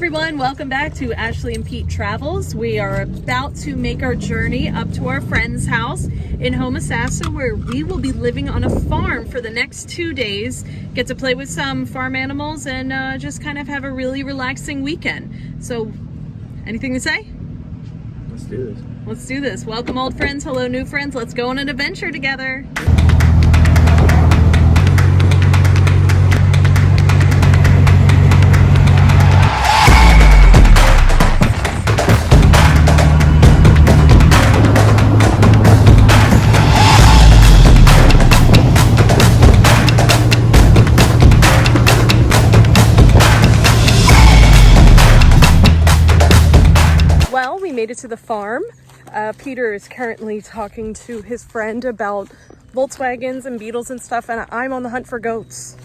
everyone, welcome back to Ashley and Pete Travels. We are about to make our journey up to our friend's house in Homosassa, where we will be living on a farm for the next 2 days. Get to play with some farm animals and just kind of have a really relaxing weekend. So, anything to say? Let's do this. Let's do this. Welcome old friends, hello new friends. Let's go on an adventure together. Well, we made it to the farm. Peter is currently talking to his friend about Volkswagens and Beetles and stuff, and I'm on the hunt for goats.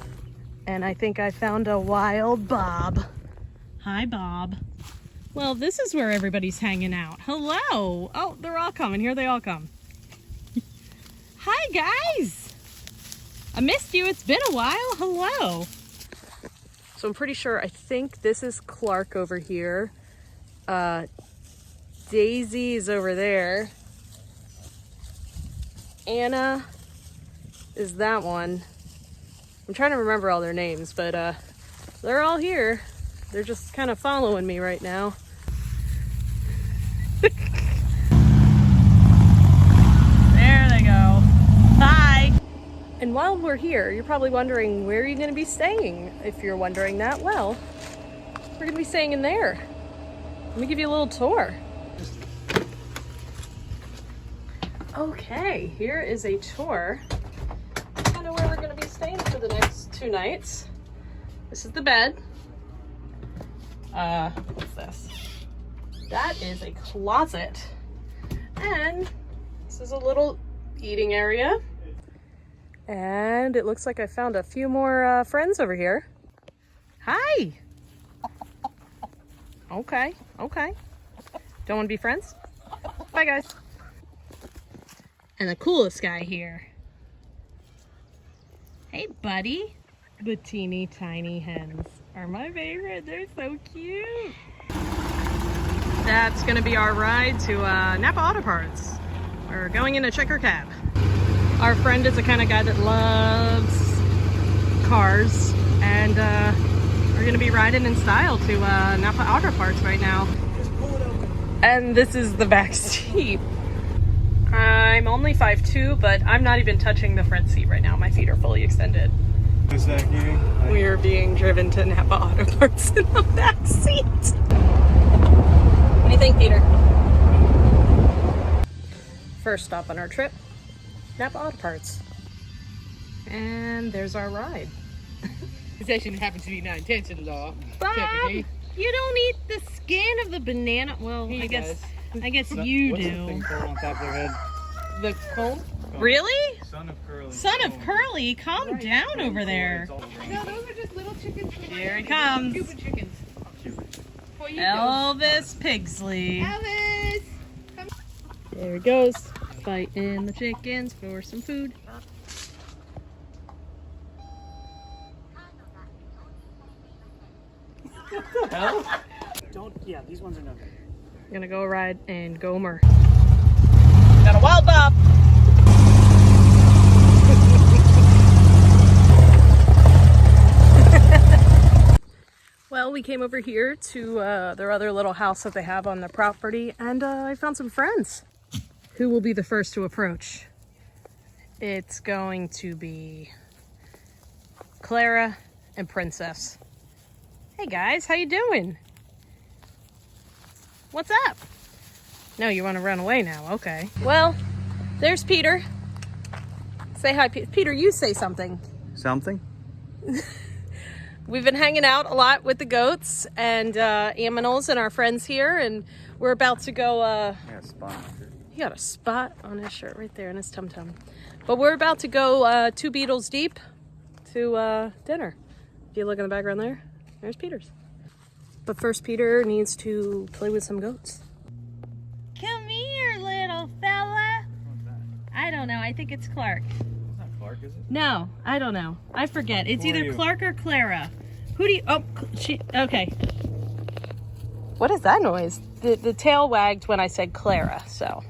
And I think I found a wild Bob. Hi, Bob. Well, this is where everybody's hanging out. Hello. Oh, they're all coming. Here they all come. Hi, guys. I missed you. It's been a while. Hello. So I'm pretty sure, I think this is Clark over here. Daisy is over there. Anna is that one. I'm trying to remember all their names, but they're all here. They're just kind of following me right now. There they go. Hi. And while we're here, you're probably wondering, where are you going to be staying? If you're wondering that, well, we're going to be staying in there. Let me give you a little tour. Okay, here is a tour. Kind of where we're going to be staying for the next 2 nights. This is the bed. What's this? That is a closet. And this is a little eating area. And it looks like I found a few more friends over here. Hi! Okay. Don't want to be friends? Bye, guys. And the coolest guy here. Hey, buddy. The teeny tiny hens are my favorite. They're so cute. That's gonna be our ride to Napa Auto Parts. We're going in a checker cab. Our friend is the kind of guy that loves cars, and we're gonna be riding in style to Napa Auto Parts right now. And this is the back seat. I'm only 5'2", but I'm not even touching the front seat right now. My feet are fully extended. We are being driven to Napa Auto Parts in the back seat. What do you think, Peter? First stop on our trip, Napa Auto Parts. And there's our ride. This actually happens to be not intentional, though. Bob, you don't eat the skin of the banana. Well, I guess you What's do. the thing called on top of their head? The cone? Really? Son of Curly. Son of Curly, calm down over there. No, those are just little chickens. Here he comes. Cuban chickens. What you Elvis Pigsley. Elvis! There he goes, fighting the chickens for some food. What the hell? Yeah, these ones are not good. We're gonna go ride in Gomer. Got a wild Bob. Well, we came over here to their other little house that they have on the property, and I found some friends. Who will be the first to approach? It's going to be Clara and Princess. Hey guys, how you doing? What's up? No, you want to run away now. Okay. Well, there's Peter. Say hi, Peter. You say something. Something? We've been hanging out a lot with the goats and aminals and our friends here, and we're about to go. Yeah, spot on it. He got a spot on his shirt right there in his tum-tum. But we're about to go 2 Beetles deep to dinner. If you look in the background there, there's Peter's. But first, Peter needs to play with some goats. Come here, little fella. What's that? I don't know. I think it's Clark. It's not Clark, is it? No, I don't know. I forget. It's Who are either you? Clark or Clara. Who do you... Oh, she... Okay. What is that noise? The tail wagged when I said Clara, so.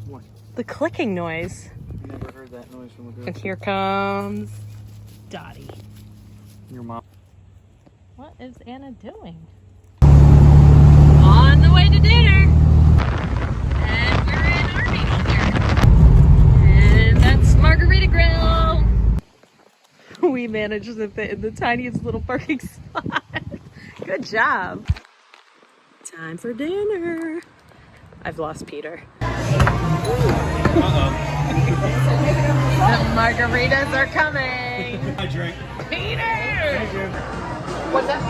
What? The clicking noise. Never heard that noise from a girl. And here comes Dottie. Your mom. What is Anna doing? On the way to dinner. And we're in Arby's here. And that's Margarita Grill. We managed to fit in the tiniest little parking spot. Good job. Time for dinner. I've lost Peter. The margaritas are coming. I drink. Peter! What's that?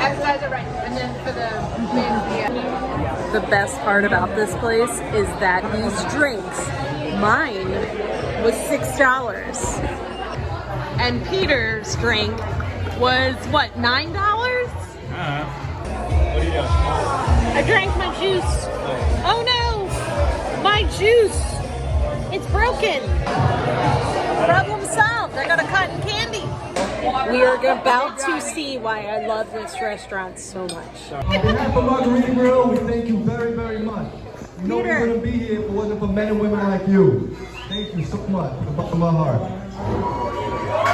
Appetizer, right. And then for the main, yeah. The best part about this place is that these drinks, mine was $6. And Peter's drink was what, $9? What are you doing? I drank my juice. Oh no! My juice! It's broken. Problem solved. I got a cotton candy. We are about to see why I love this restaurant so much. On behalf of Margarita Grill, we thank you very, very much. You know we wouldn't be here if it wasn't for men and women like you. Thank you so much from the bottom of my heart.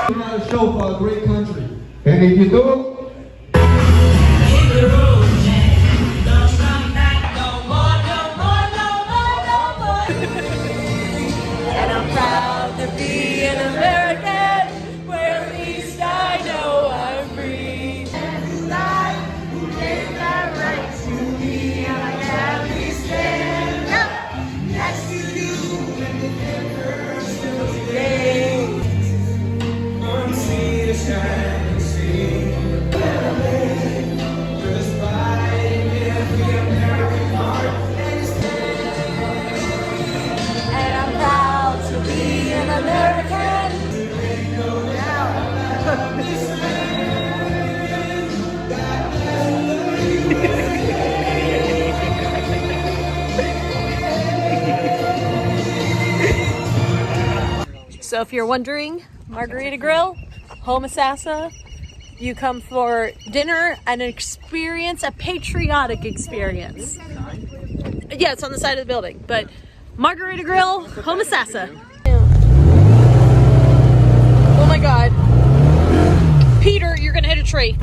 We're on a show for a great country. And if you do, And I'm proud to be an American, where at least I know I'm free. And I gave that right to me, and I gladly stand up next to you and defend her still today. From sea to shining sea, with a fighting every American heart. And I'm proud to be an American. There ain't no doubt. So if you're wondering, Margarita Grill, Homosassa, you come for dinner and experience a patriotic experience. Yeah, it's on the side of the building, but Margarita Grill, Homosassa. Oh my God. Peter, you're gonna hit a tree.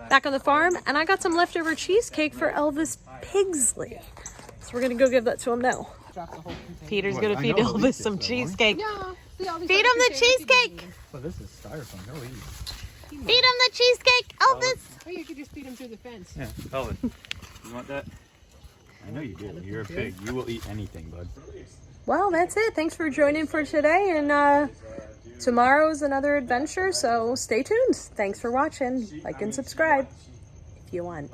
Back on the farm, and I got some leftover cheesecake for Elvis Pigsley. So we're gonna go give that to him now. Peter's gonna feed Elvis some cheesecake. Yeah. See, all these Feed other him the things cheesecake. Well, this is styrofoam. He'll eat. Feed him the cheesecake, Elvis. Or you could just feed him through the fence. Yeah, Elvis. You want that? I know you do. You're a pig. You will eat anything, bud. Well, that's it. Thanks for joining for today, and tomorrow's another adventure, so stay tuned. Thanks for watching. Like and subscribe if you want.